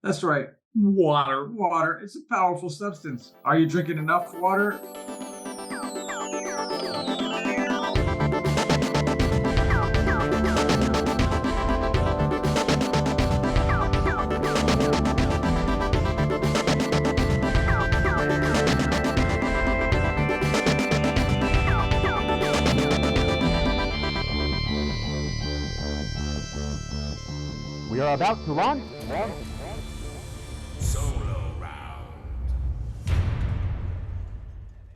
That's right. Water. Water. It's a powerful substance. Are you drinking enough water? We are about to launch. Solo round.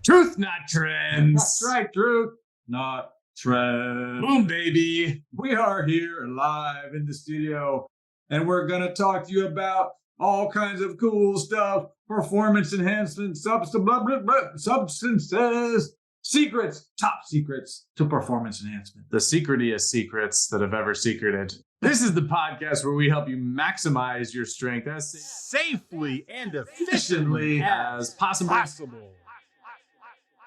Truth, not trends. That's right, truth, not trend. Boom, baby. We are here live in the studio, and we're going to talk to you about all kinds of cool stuff, performance enhancement, substances, secrets, top secrets to performance enhancement. The secretiest secrets that have ever secreted. This is the podcast where we help you maximize your strength as safely and efficiently as possible.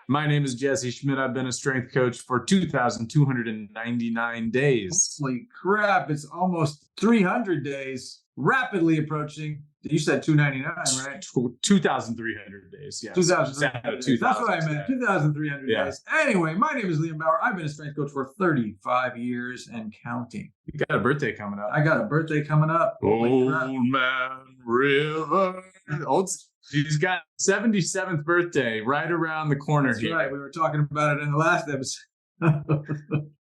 My name is Jesse Schmidt. I've been a strength coach for 2,299 days. Holy crap, it's almost 300 days, rapidly approaching. You said 299, right? 2,300 days, yes. 2,300 days. That's what I meant, 2,300 days. Anyway, my name is Liam Bauer. I've been a strength coach for 35 years and counting. You got a birthday coming up. I got a birthday coming up. Old Man River. She's got 77th birthday right around the corner. That's here. Right. We were talking about it in the last episode.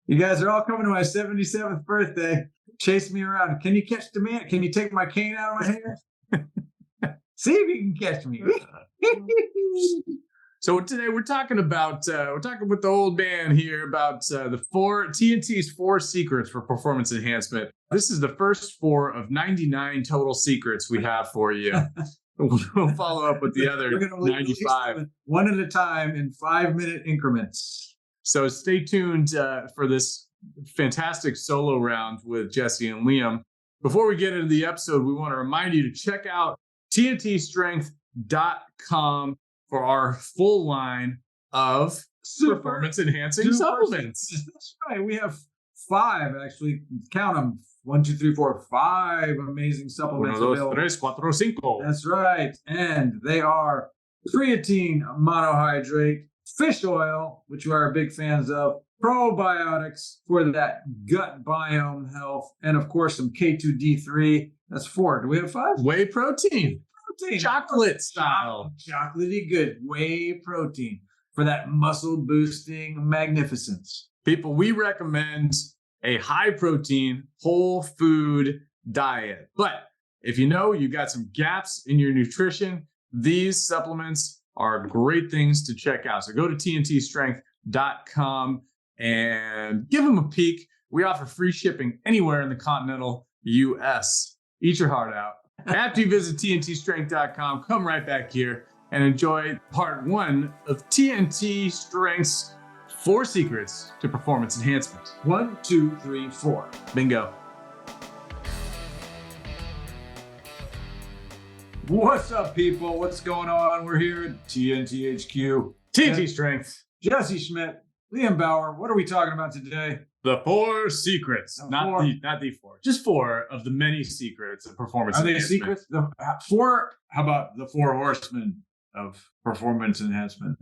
You guys are all coming to my 77th birthday. Chase me around. Can you catch the man? Can you take my cane out of my hair? See if you can catch me. So today we're talking with the old man here about TNT's 4 secrets for performance enhancement. This is the first 4 of 99 total secrets we have for you. We'll follow up with the other 95. One at a time in 5-minute increments. So stay tuned for this fantastic solo round with Jesse and Liam. Before we get into the episode, we want to remind you to check out TNTstrength.com for our full line of performance enhancing supplements. That's right. We have 5, actually. Count them. 1, 2, 3, 4, 5 amazing supplements available. 1, 2, 3, 4, 5. That's right. And they are creatine monohydrate, fish oil, which we are big fans of, probiotics for that gut biome health, and of course some K2D3. That's 4. Do we have 5? Whey protein. Chocolate style. Chocolatey good. Whey protein for that muscle boosting magnificence. People, we recommend a high protein, whole food diet. But if you got some gaps in your nutrition, these supplements are great things to check out. So go to TNTstrength.com and give them a peek. We offer free shipping anywhere in the continental U.S. Eat your heart out. After you visit TNTstrength.com, come right back here and enjoy part 1 of TNT Strength's 4 secrets to performance enhancement. 1, 2, 3, 4. Bingo. What's up, people? What's going on? We're here at TNT HQ. TNT Strength. Jesse Schmidt, Liam Bauer. What are we talking about today? The 4 secrets, not the 4, just 4 of the many secrets of performance enhancement. Are they secrets? The 4. How about the 4 horsemen of performance enhancement?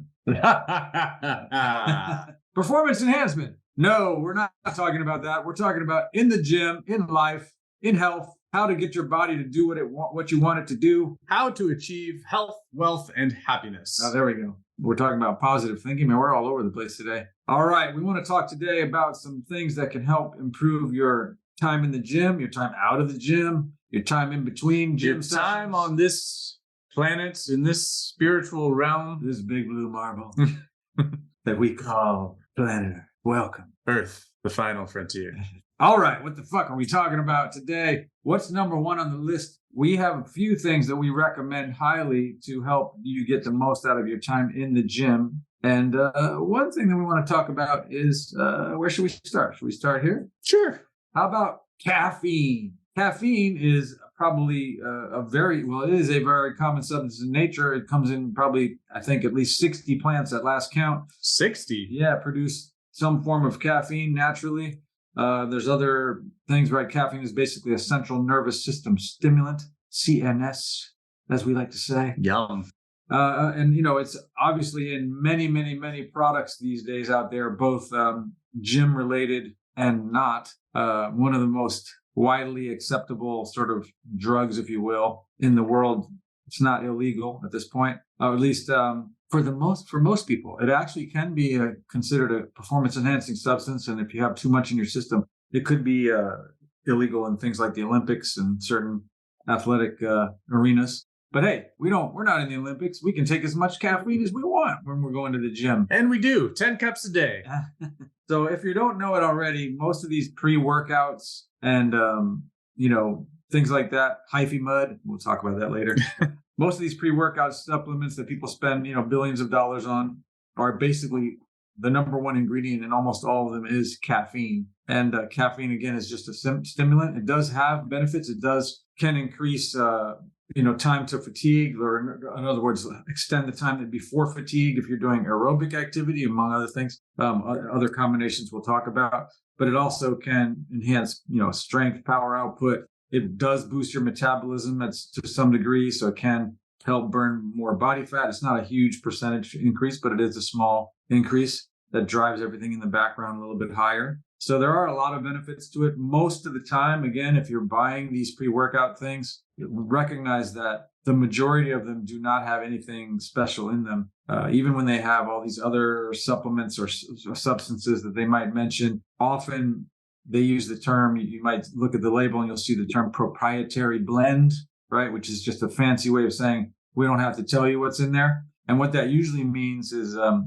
Performance enhancement. No, we're not talking about that. We're talking about in the gym, in life, in health, how to get your body to do what you want it to do. How to achieve health, wealth, and happiness. Oh, there we go. We're talking about positive thinking, man. We're all over the place today. All right. We want to talk today about some things that can help improve your time in the gym, your time out of the gym, your time in between gym sessions. Your time on this planet, in this spiritual realm. This big blue marble that we call planet Earth. Welcome. Earth, the final frontier. All right. What the fuck are we talking about today? What's number 1 on the list? We have a few things that we recommend highly to help you get the most out of your time in the gym. And one thing that we want to talk about is where should we start? Should we start here? Sure. How about caffeine? Caffeine is probably it is a very common substance in nature. It comes in probably, I think, at least 60 plants at last count. 60? Yeah, produce some form of caffeine naturally. There's other things, right? Caffeine is basically a central nervous system stimulant. CNS, as we like to say. Yum. And it's obviously in many, many, many products these days out there, both gym related and not. One of the most widely acceptable sort of drugs, if you will, in the world. It's not illegal at this point, or at least for most people. It actually can be considered a performance enhancing substance, and if you have too much in your system, it could be illegal in things like the Olympics and certain athletic arenas. But hey, we're not in the Olympics. We can take as much caffeine as we want when we're going to the gym. And we do 10 cups a day. So if you don't know it already, most of these pre-workouts and, things like that, hyphy mud, we'll talk about that later. Most of these pre-workout supplements that people spend, billions of dollars on are basically the number one ingredient in almost all of them is caffeine. And caffeine, again, is just a stimulant. It does have benefits. It can increase, time to fatigue, or in other words, extend the time before fatigue if you're doing aerobic activity, among other things, other combinations we'll talk about. But it also can enhance, strength, power output. It does boost your metabolism to some degree, so it can help burn more body fat. It's not a huge percentage increase, but it is a small increase that drives everything in the background a little bit higher. So there are a lot of benefits to it. Most of the time, again, if you're buying these pre-workout things, recognize that the majority of them do not have anything special in them. Even when they have all these other supplements or substances that they might mention, often they use the term, you might look at the label and you'll see the term proprietary blend, right? Which is just a fancy way of saying, we don't have to tell you what's in there. And what that usually means is that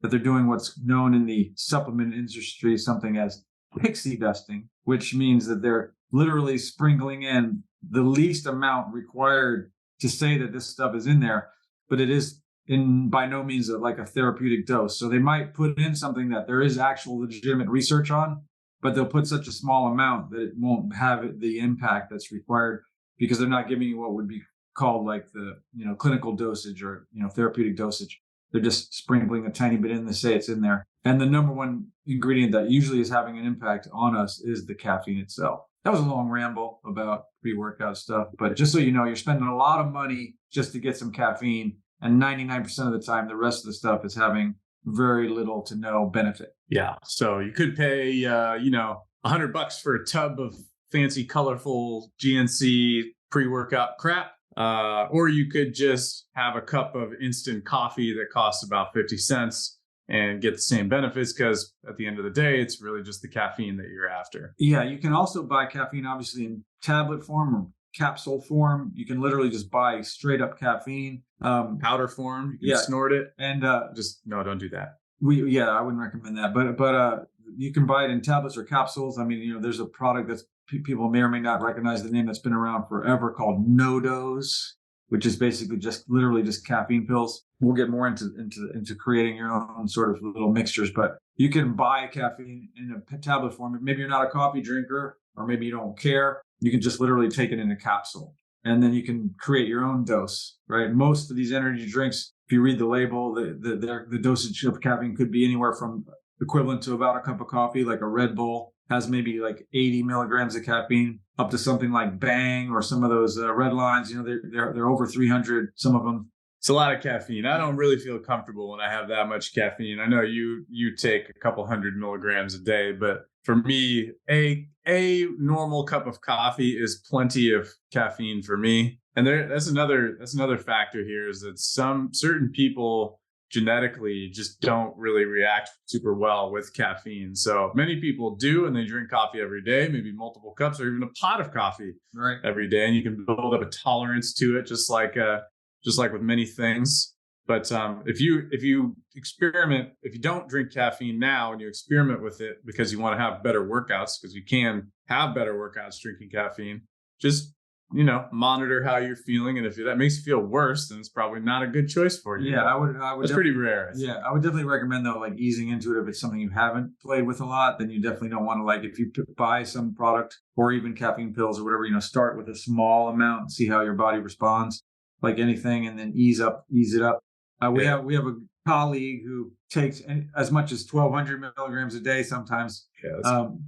they're doing what's known in the supplement industry, something as pixie dusting, which means that they're literally sprinkling in the least amount required to say that this stuff is in there, but it is by no means like a therapeutic dose. So they might put in something that there is actual legitimate research on, but they'll put such a small amount that it won't have the impact that's required because they're not giving you what would be called like the clinical dosage or therapeutic dosage. They're just sprinkling a tiny bit in to say it's in there. And the number one ingredient that usually is having an impact on us is the caffeine itself. That was a long ramble about pre-workout stuff, but just so you know, you're spending a lot of money just to get some caffeine, and 99% of the time, the rest of the stuff is having very little to no benefit. Yeah. So you could pay, $100 for a tub of fancy, colorful GNC pre-workout crap. Or you could just have a cup of instant coffee that costs about 50 cents and get the same benefits, because at the end of the day, it's really just the caffeine that you're after. Yeah, you can also buy caffeine, obviously, in tablet form or capsule form. You can literally just buy straight up caffeine. Powder form, you can snort it. And don't do that. I wouldn't recommend that. But you can buy it in tablets or capsules. I mean, there's a product that's people may or may not recognize the name, that's been around forever, called No-Dose, which is basically literally just caffeine pills. We'll get more into creating your own sort of little mixtures, but you can buy caffeine in a tablet form. Maybe you're not a coffee drinker, or maybe you don't care. You can just literally take it in a capsule, and then you can create your own dose, right? Most of these energy drinks, if you read the label, the dosage of caffeine could be anywhere from equivalent to about a cup of coffee. Like a Red Bull has maybe like 80 milligrams of caffeine, up to something like Bang or some of those Red Lines. They're over 300, some of them. It's a lot of caffeine. I don't really feel comfortable when I have that much caffeine. I know you take a couple hundred milligrams a day, but for me, a normal cup of coffee is plenty of caffeine for me. And that's another factor here, is that certain people genetically just don't really react super well with caffeine. So many people do, and they drink coffee every day, maybe multiple cups or even a pot of coffee every day. And you can build up a tolerance to it, just like with many things. But if you experiment, if you don't drink caffeine now and you experiment with it because you want to have better workouts, because you can have better workouts drinking caffeine, just monitor how you're feeling, and if that makes you feel worse, then it's probably not a good choice for you. Yeah, I would. It's pretty rare. Yeah, I would definitely recommend though, like easing into it. If it's something you haven't played with a lot, then you definitely don't want to, if you buy some product or even caffeine pills or whatever, start with a small amount and see how your body responds, like anything, and then ease it up. We have a colleague who takes as much as 1,200 milligrams a day sometimes,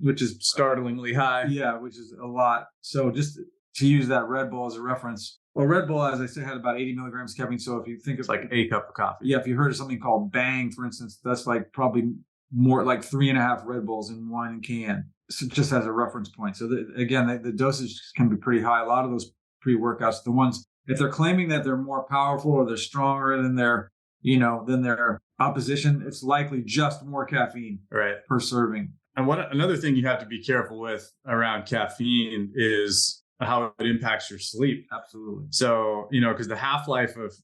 which is startlingly high. Yeah, which is a lot. So just to use that Red Bull as a reference. Well, Red Bull, as I said, had about 80 milligrams caffeine. So if you think It's like a cup of coffee. yeah, if you heard of something called Bang, for instance, that's like probably more like 3.5 Red Bulls in one can. So just as a reference point. So again, the dosage can be pretty high. A lot of those pre-workouts, the ones, if they're claiming that they're more powerful or they're stronger than their, than their opposition, it's likely just more caffeine per serving. And another thing you have to be careful with around caffeine is how it impacts your sleep. Absolutely. So, because the half-life of,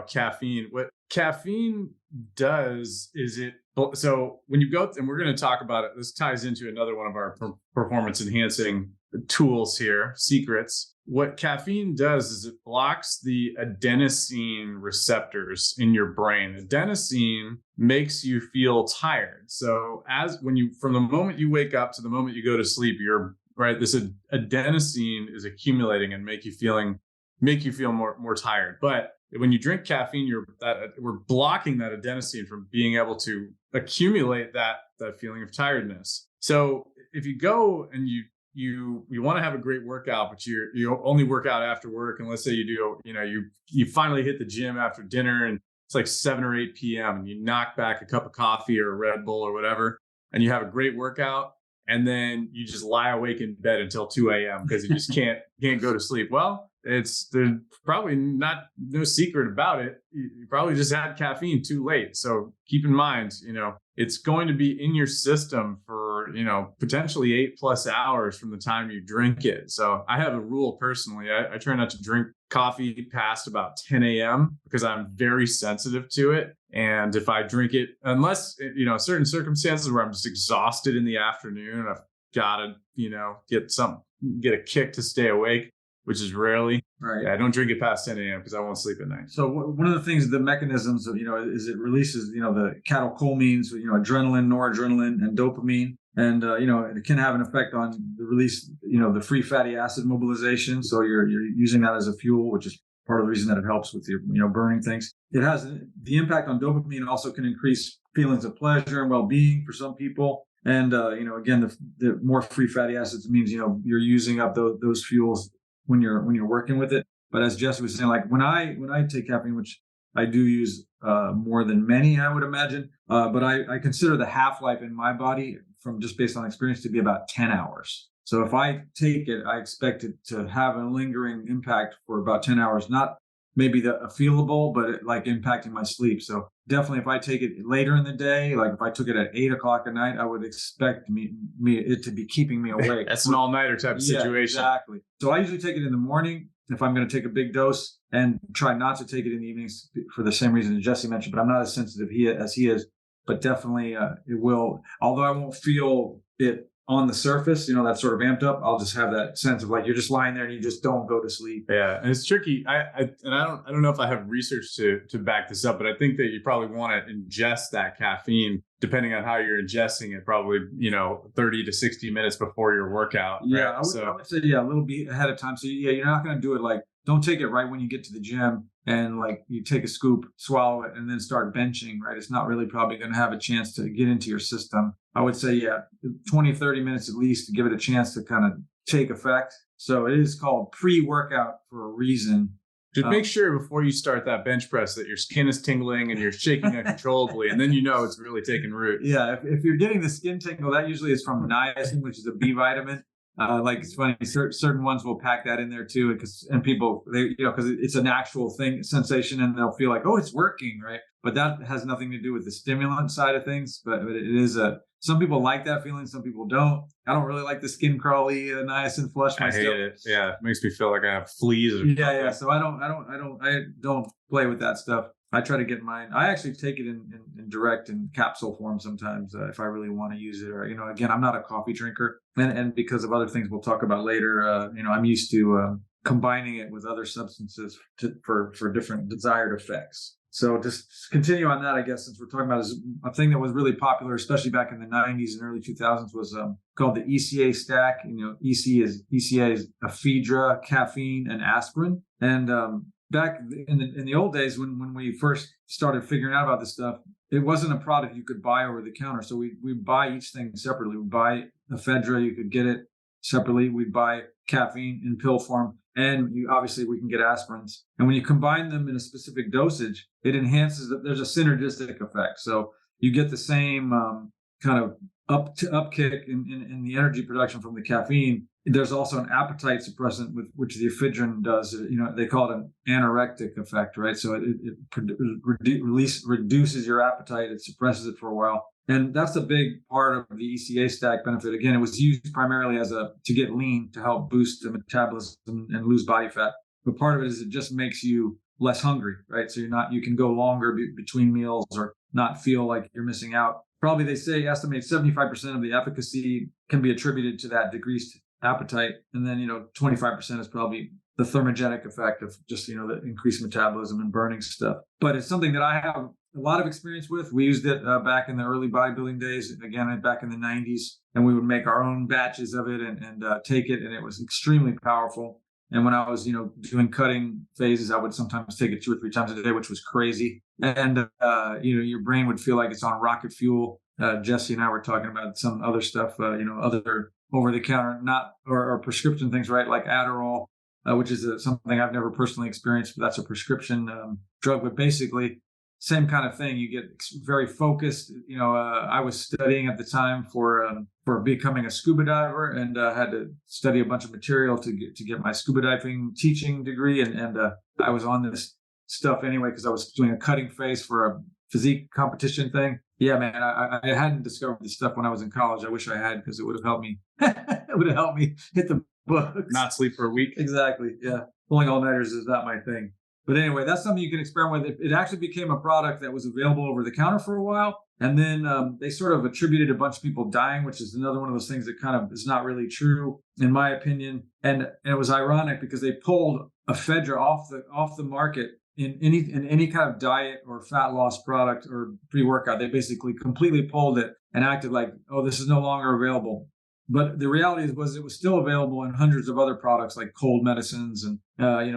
caffeine, what caffeine does is so when you go, and we're going to talk about it, this ties into another one of our performance enhancing tools here, secrets. What caffeine does is it blocks the adenosine receptors in your brain. Adenosine makes you feel tired. So from the moment you wake up to the moment you go to sleep, this adenosine is accumulating and make you feel more tired. But when you drink caffeine, we're blocking that adenosine from being able to accumulate that feeling of tiredness. So if you go and you want to have a great workout, but you only work out after work, and let's say you do, you finally hit the gym after dinner and it's like 7 or 8 p.m. and you knock back a cup of coffee or a Red Bull or whatever, and you have a great workout, and then you just lie awake in bed until 2 a.m. because you just can't go to sleep. Well, there's probably no secret about it. You probably just had caffeine too late. So keep in mind, it's going to be in your system for, potentially 8+ hours from the time you drink it. So I have a rule personally. I try not to drink coffee past about 10 a.m. because I'm very sensitive to it. And if I drink it, unless, certain circumstances where I'm just exhausted in the afternoon and I've got to, get a kick to stay awake, which is rarely. Right. Yeah, I don't drink it past 10 a.m. because I won't sleep at night. So one of the things, the mechanisms of, is it releases, the catecholamines, adrenaline, noradrenaline, and dopamine. And, it can have an effect on the release, the free fatty acid mobilization. So you're using that as a fuel, which is part of the reason that it helps with your, burning things. It has the impact on dopamine also can increase feelings of pleasure and well-being for some people. And, again, the more free fatty acids means, you're using up those fuels when you're working with it. But as Jesse was saying, like when I take caffeine, which I do use more than many, I would imagine, but I consider the half-life in my body from just based on experience to be about 10 hours. So if I take it, I expect it to have a lingering impact for about 10 hours, not maybe a feelable, but like impacting my sleep. So definitely if I take it later in the day, like if I took it at 8 o'clock at night, I would expect it to be keeping me awake. That's an all-nighter type of situation. Exactly. So I usually take it in the morning if I'm going to take a big dose, and try not to take it in the evenings for the same reason that Jesse mentioned, but I'm not as sensitive as he is. But definitely it will, although I won't feel it on the surface, that's sort of amped up, I'll just have that sense of like you're just lying there and you just don't go to sleep. Yeah, and it's tricky. I don't know if I have research to back this up, but I think that you probably want to ingest that caffeine depending on how you're ingesting it, probably 30 to 60 minutes before your workout. Yeah, right? I would say a little bit ahead of time. So you're not going to do it like, don't take it right when you get to the gym and like you take a scoop, swallow it, and then start benching, right? It's not really probably going to have a chance to get into your system. I would say, 20, 30 minutes at least to give it a chance to kind of take effect. So it is called pre-workout for a reason. Just make sure before you start that bench press that your skin is tingling and you're shaking uncontrollably, and then it's really taking root. Yeah, if you're getting the skin tingle, that usually is from niacin, which is a B vitamin. It's funny, certain ones will pack that in there too, because people because it's an actual sensation, and they'll feel like, oh, it's working, right? But that has nothing to do with the stimulant side of things. But it is some people like that feeling, some people don't. I don't really like the skin crawly niacin flush myself. I hate it. Yeah, it makes me feel like I have fleas. Yeah. So I don't play with that stuff. I try to get mine. I actually take it in direct in capsule form sometimes if I really want to use it. Or again, I'm not a coffee drinker, and because of other things we'll talk about later, I'm used to combining it with other substances for different desired effects. So just continue on that, I guess, since we're talking about is a thing that was really popular, especially back in the 90s and early 2000s, was called the ECA stack. ECA is ephedra, caffeine, and aspirin. And back in the old days when we first started figuring out about this stuff, it wasn't a product you could buy over the counter. So we buy each thing separately. We buy ephedra, you could get it separately. We buy caffeine in pill form. and obviously we can get aspirins. And when you combine them in a specific dosage, it enhances. There's a synergistic effect. So you get the same kind of upkick in the energy production from the caffeine. There's also an appetite suppressant with which the ephedrine does. They call it an anorectic effect, right? So it reduces your appetite. It suppresses it for a while. And that's a big part of the ECA stack benefit. Again, it was used primarily to get lean, to help boost the metabolism and lose body fat. But part of it is it just makes you less hungry, right? So you can go longer between meals or not feel like you're missing out. Probably they estimate 75% of the efficacy can be attributed to that decreased appetite. And then, 25% is probably the thermogenic effect of just, the increased metabolism and burning stuff. But it's something that I have a lot of experience with. We used it back in the early bodybuilding days, again, back in the 90s, and we would make our own batches of it and take it. And it was extremely powerful. And when I was, doing cutting phases, I would sometimes take it 2 or 3 times a day, which was crazy. And, your brain would feel like it's on rocket fuel. Jesse and I were talking about some other stuff, other over-the-counter, or prescription things, right? Like Adderall, which is something I've never personally experienced, but that's a prescription drug. But basically, same kind of thing. You get very focused. I was studying at the time for becoming a scuba diver, and had to study a bunch of material to get my scuba diving teaching degree. And I was on this stuff anyway because I was doing a cutting phase for a physique competition thing. Yeah, man, I hadn't discovered this stuff when I was in college. I wish I had, because it would have helped me. It would have helped me hit the books. Not sleep for a week. Exactly. Yeah, pulling all-nighters is not my thing. But anyway, that's something you can experiment with. It actually became a product that was available over the counter for a while. And then they sort of attributed a bunch of people dying, which is another one of those things that kind of is not really true, in my opinion. And it was ironic because they pulled ephedra off the market in any kind of diet or fat loss product or pre-workout. They basically completely pulled it and acted like, oh, this is no longer available. But the reality was it was still available in hundreds of other products like cold medicines and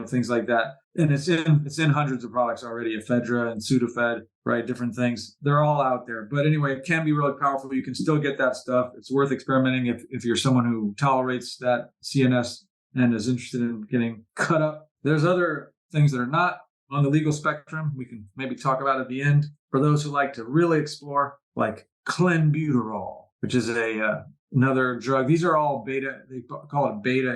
things like that. And it's in hundreds of products already, ephedra and Sudafed, right? Different things. They're all out there. But anyway, it can be really powerful. You can still get that stuff. It's worth experimenting if you're someone who tolerates that CNS and is interested in getting cut up. There's other things that are not on the legal spectrum. We can maybe talk about at the end for those who like to really explore, like clenbuterol, which is another drug. These are all beta. They call it beta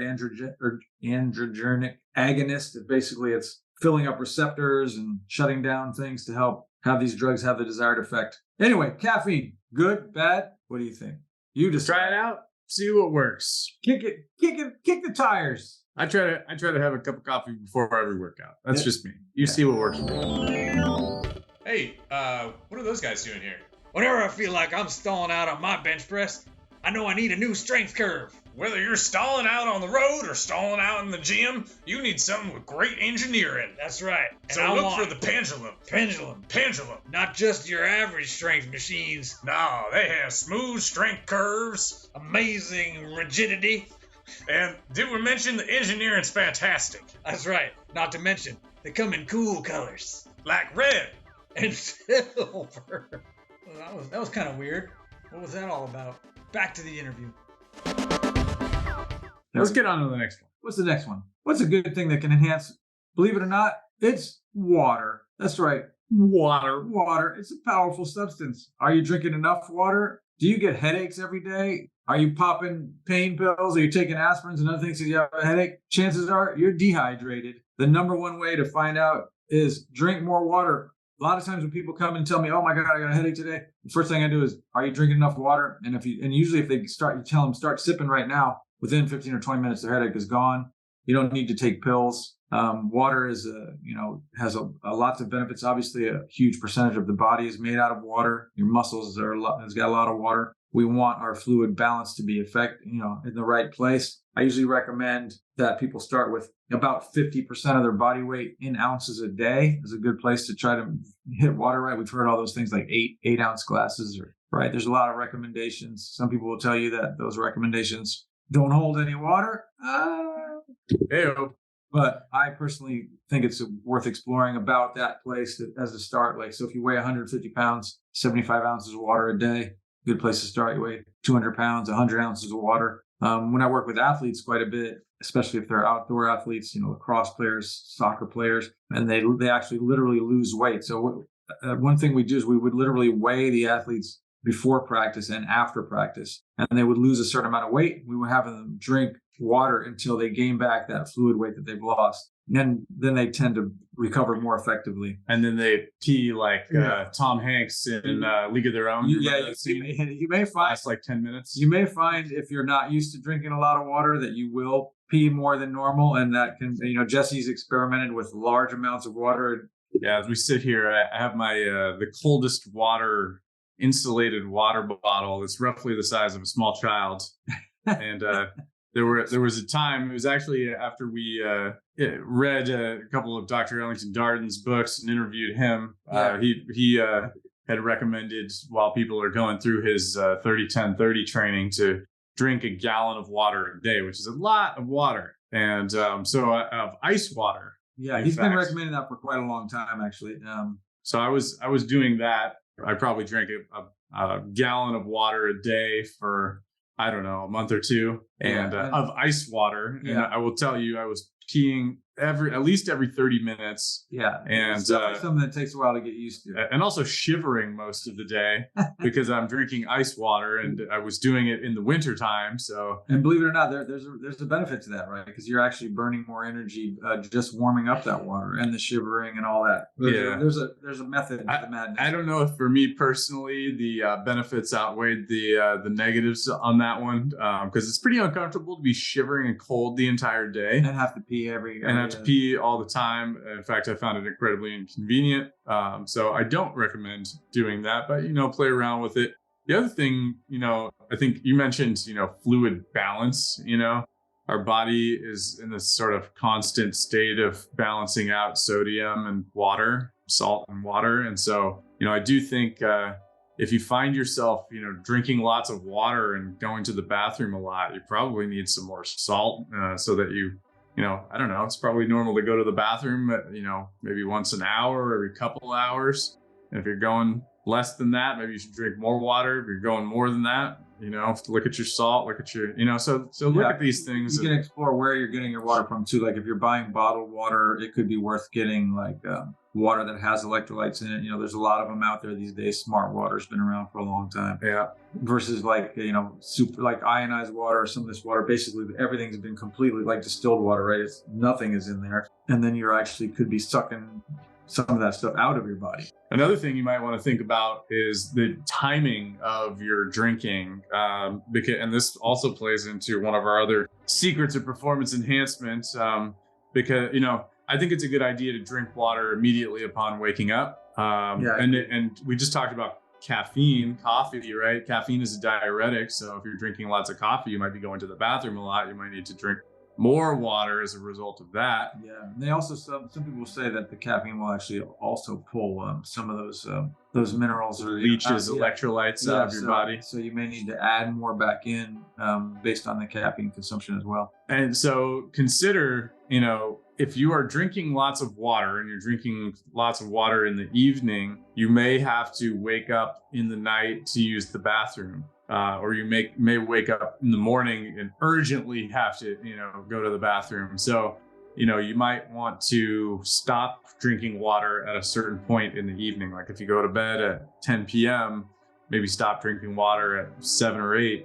androgenetic agonist. Basically, it's filling up receptors and shutting down things to help have these drugs have the desired effect. Anyway, caffeine, good, bad? What do you think? You just try it out, see what works. Kick the tires. I try to have a cup of coffee before every workout. That's just me. You see what works for you. Hey, what are those guys doing here? Whenever I feel like I'm stalling out on my bench press, I know I need a new strength curve. Whether you're stalling out on the road or stalling out in the gym, you need something with great engineering. That's right. And so look for the pendulum. Pendulum. Not just your average strength machines. No, they have smooth strength curves, amazing rigidity. And did we mention the engineering's fantastic? That's right. Not to mention, they come in cool colors. Like red. And silver. Well, that was kind of weird. What was that all about? Back to the interview. Let's get on to the next one. What's the next one? What's a good thing that can enhance? Believe it or not, it's water. That's right. Water. It's a powerful substance. Are you drinking enough water? Do you get headaches every day? Are you popping pain pills? Are you taking aspirins and other things because you have a headache? Chances are you're dehydrated. The number one way to find out is drink more water. A lot of times when people come and tell me, oh my God, I got a headache today, the first thing I do is, are you drinking enough water? And usually if you tell them start sipping right now, within 15 or 20 minutes, their headache is gone. You don't need to take pills. Water is, has a lots of benefits. Obviously, a huge percentage of the body is made out of water. Your muscles has got a lot of water. We want our fluid balance to be in the right place. I usually recommend that people start with about 50% of their body weight in ounces a day is a good place to try to hit water right. We've heard all those things like 8-ounce glasses, right? There's a lot of recommendations. Some people will tell you that those recommendations don't hold any water. But I personally think it's worth exploring about that place as a start. Like, so if you weigh 150 pounds, 75 ounces of water a day, good place to start. You weigh 200 pounds, 100 ounces of water. When I work with athletes quite a bit, especially if they're outdoor athletes, lacrosse players, soccer players, and they actually literally lose weight. So one thing we do is we would literally weigh the athletes before practice and after practice, and they would lose a certain amount of weight. We would have them drink water until they gain back that fluid weight that they've lost. And then they tend to recover more effectively. And then they pee like Tom Hanks in League of Their Own. You may find lasts like 10 minutes. You may find if you're not used to drinking a lot of water that you will pee more than normal, and that can, Jesse's experimented with large amounts of water. Yeah, as we sit here, I have my the coldest water insulated water bottle. It's roughly the size of a small child, and there was a time. It was actually after we read a couple of Dr. Ellington Darden's books and interviewed him. He had recommended, while people are going through his 30-10-30 training, to drink a gallon of water a day, which is a lot of water, and so of ice water. Yeah, he's been recommending that for quite a long time, actually. So I was doing that. I probably drank a gallon of water a day for, I don't know, a month or two, and of ice water. Yeah. And I will tell you, I was peeing at least every 30 minutes. Yeah. And it's something that takes a while to get used to. And also shivering most of the day because I'm drinking ice water, and I was doing it in the winter time. So, and believe it or not, there's a benefit to that, right? Because you're actually burning more energy just warming up that water, and the shivering and all that. There's a method to the madness. I don't know if for me personally the benefits outweighed the negatives on that one, because it's pretty uncomfortable to be shivering and cold the entire day and have to pee have to pee all the time. In fact, I found it incredibly inconvenient. So I don't recommend doing that, but, play around with it. The other thing, I think you mentioned, fluid balance. Our body is in this sort of constant state of balancing out sodium and water, salt and water. And so, I do think if you find yourself, drinking lots of water and going to the bathroom a lot, you probably need some more salt so that you, I don't know, it's probably normal to go to the bathroom, maybe once an hour, or every couple hours. And if you're going less than that, maybe you should drink more water. If you're going more than that, look at your salt, look at your, so look at these things. You can explore where you're getting your water from too. Like if you're buying bottled water, it could be worth getting like water that has electrolytes in it. There's a lot of them out there these days. Smart water's been around for a long time. Yeah. Versus like, super like ionized water or some of this water. Basically, everything's been completely like distilled water, right? Nothing is in there. And then you're actually could be sucking some of that stuff out of your body. Another thing you might want to think about is the timing of your drinking, and this also plays into one of our other secrets of performance enhancement, because I think it's a good idea to drink water immediately upon waking up. And we just talked about coffee, right? Caffeine is a diuretic, so if you're drinking lots of coffee, you might be going to the bathroom a lot. You might need to drink more water as a result of that. Yeah, and they also some people say that the caffeine will actually also pull some of those minerals or leaches electrolytes out of your body. So you may need to add more back in based on the caffeine consumption as well. And so consider, if you are drinking lots of water and you're drinking lots of water in the evening, you may have to wake up in the night to use the bathroom. Or you may wake up in the morning and urgently have to, go to the bathroom. So, you might want to stop drinking water at a certain point in the evening. Like if you go to bed at 10 p.m., maybe stop drinking water at 7 or 8,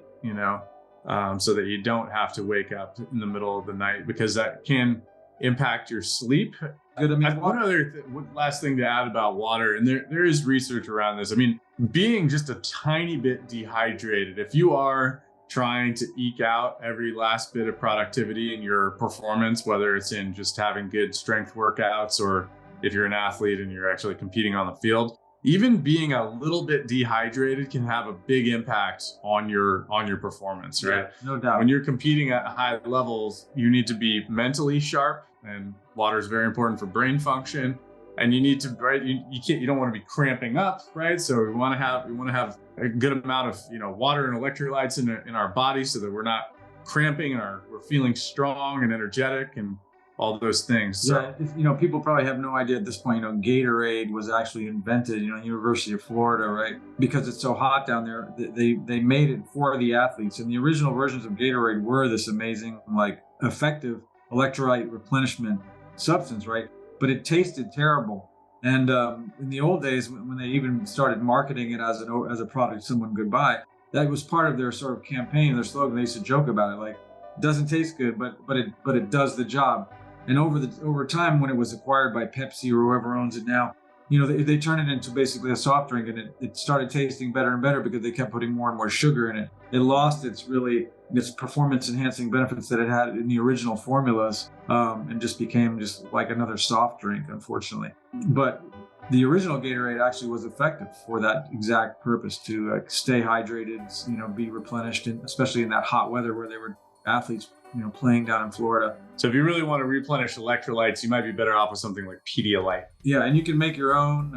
so that you don't have to wake up in the middle of the night, because that can impact your sleep. One last thing to add about water, and there is research around this. I mean, being just a tiny bit dehydrated, if you are trying to eke out every last bit of productivity in your performance, whether it's in just having good strength workouts, or if you're an athlete and you're actually competing on the field, even being a little bit dehydrated can have a big impact on your performance, right? Yeah, no doubt. When you're competing at high levels, you need to be mentally sharp, and water is very important for brain function. And you need to, right? You don't want to be cramping up, right? So we want to have a good amount of water and electrolytes in our body, so that we're not cramping and we're feeling strong and energetic, and all those things. So People probably have no idea at this point, Gatorade was actually invented, University of Florida, right? Because it's so hot down there, they made it for the athletes. And the original versions of Gatorade were this amazing, effective electrolyte replenishment substance, right? But it tasted terrible. And in the old days, when they even started marketing it as a product someone could buy, that was part of their sort of campaign, their slogan. They used to joke about it, like, it doesn't taste good, but it does the job. And over time, when it was acquired by Pepsi or whoever owns it now, they turned it into basically a soft drink, and it started tasting better and better because they kept putting more and more sugar in it. It lost its performance enhancing benefits that it had in the original formulas, and just became just like another soft drink, unfortunately. But the original Gatorade actually was effective for that exact purpose, to stay hydrated, be replenished, especially in that hot weather where they were athletes, playing down in Florida. So if you really want to replenish electrolytes, you might be better off with something like Pedialyte. Yeah, and you can make your own.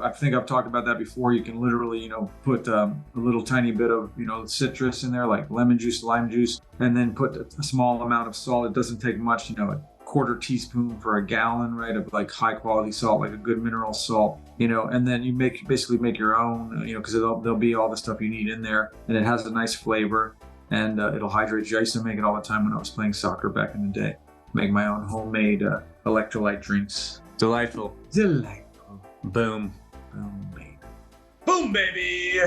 I think I've talked about that before. You can literally, put a little tiny bit of, citrus in there, like lemon juice, lime juice, and then put a small amount of salt. It doesn't take much, a quarter teaspoon for a gallon, right, of like high quality salt, like a good mineral salt, and then you basically make your own, because there'll be all the stuff you need in there, and it has a nice flavor. And it'll hydrate you. I used to make it all the time when I was playing soccer back in the day. Make my own homemade electrolyte drinks. Delightful. Boom. Boom, baby. Boom, baby.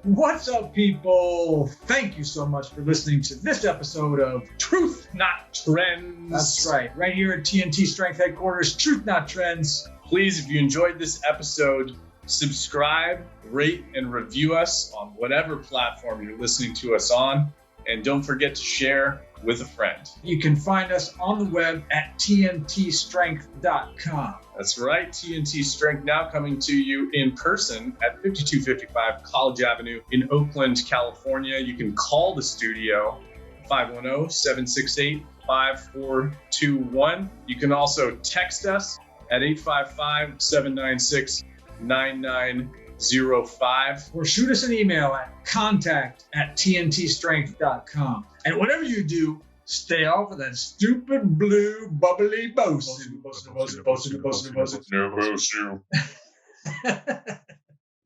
What's up, people? Thank you so much for listening to this episode of Truth Not Trends. That's right here at TNT Strength Headquarters, Truth Not Trends. Please, if you enjoyed this episode, subscribe, rate, and review us on whatever platform you're listening to us on. And don't forget to share with a friend. You can find us on the web at tntstrength.com. That's right, TNT Strength now coming to you in person at 5255 College Avenue in Oakland, California. You can call the studio 510-768-5421. You can also text us at 855-796-9905. Or shoot us an email at contact@tntstrength.com. And whatever you do, stay off of that stupid blue bubbly bosun.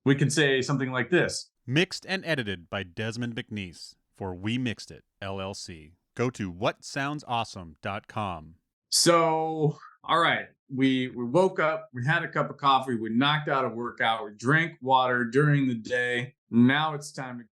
We can say something like this. Mixed and edited by Desmond McNeese for We Mixed It, LLC. Go to whatsoundsawesome.com. So, all right. We woke up, we had a cup of coffee, we knocked out a workout, we drank water during the day. Now it's time to